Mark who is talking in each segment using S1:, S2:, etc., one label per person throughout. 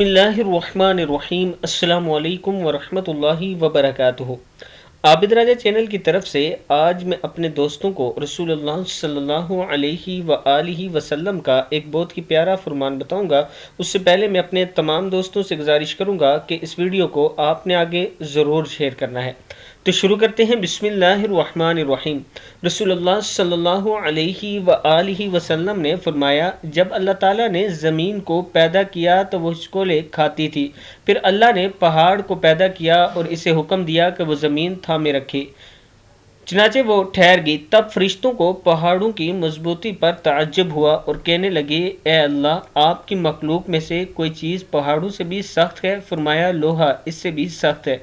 S1: بسم اللہ الرحمن الرحیم۔ السلام علیکم ورحمۃ اللہ وبرکاتہ۔ عابد راجہ چینل کی طرف سے آج میں اپنے دوستوں کو رسول اللہ صلی اللہ علیہ وآلہ وسلم کا ایک بہت ہی پیارا فرمان بتاؤں گا۔ اس سے پہلے میں اپنے تمام دوستوں سے گزارش کروں گا کہ اس ویڈیو کو آپ نے آگے ضرور شیئر کرنا ہے۔ تو شروع کرتے ہیں۔ بسم اللہ الرحمن الرحیم۔ رسول اللہ صلی اللہ علیہ وآلہ وسلم نے فرمایا، جب اللہ تعالیٰ نے زمین کو پیدا کیا تو وہ چکولے کھاتی تھی، پھر اللہ نے پہاڑ کو پیدا کیا اور اسے حکم دیا کہ وہ زمین تھامے رکھے، چنانچہ وہ ٹھہر گئی۔ تب فرشتوں کو پہاڑوں کی مضبوطی پر تعجب ہوا اور کہنے لگے، اے اللہ، آپ کی مخلوق میں سے کوئی چیز پہاڑوں سے بھی سخت ہے؟ فرمایا، لوہا اس سے بھی سخت ہے۔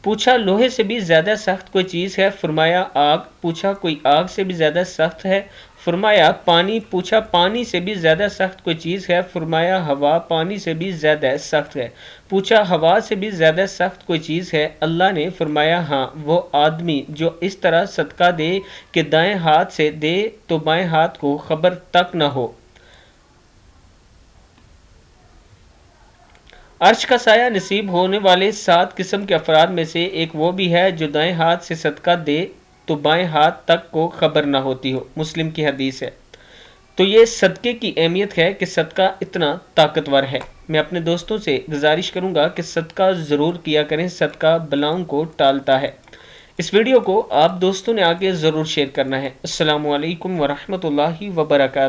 S1: پوچھا، لوہے سے بھی زیادہ سخت کوئی چیز ہے؟ فرمایا، آگ۔ پوچھا، کوئی آگ سے بھی زیادہ سخت ہے؟ فرمایا، پانی۔ پوچھا، پانی سے بھی زیادہ سخت کوئی چیز ہے؟ فرمایا، ہوا پانی سے بھی زیادہ سخت ہے۔ پوچھا، ہوا سے بھی زیادہ سخت کوئی چیز ہے؟ اللہ نے فرمایا، ہاں، وہ آدمی جو اس طرح صدقہ دے کہ دائیں ہاتھ سے دے تو بائیں ہاتھ کو خبر تک نہ ہو۔ عرش کا سایہ نصیب ہونے والے 7 قسم کے افراد میں سے ایک وہ بھی ہے جو دائیں ہاتھ سے صدقہ دے تو بائیں ہاتھ تک کو خبر نہ ہوتی ہو۔ مسلم کی حدیث ہے۔ تو یہ صدقے کی اہمیت ہے کہ صدقہ اتنا طاقتور ہے۔ میں اپنے دوستوں سے گزارش کروں گا کہ صدقہ ضرور کیا کریں، صدقہ بلاؤں کو ٹالتا ہے۔ اس ویڈیو کو آپ دوستوں نے آگے ضرور شیئر کرنا ہے۔ السلام علیکم ورحمۃ اللہ وبرکاتہ۔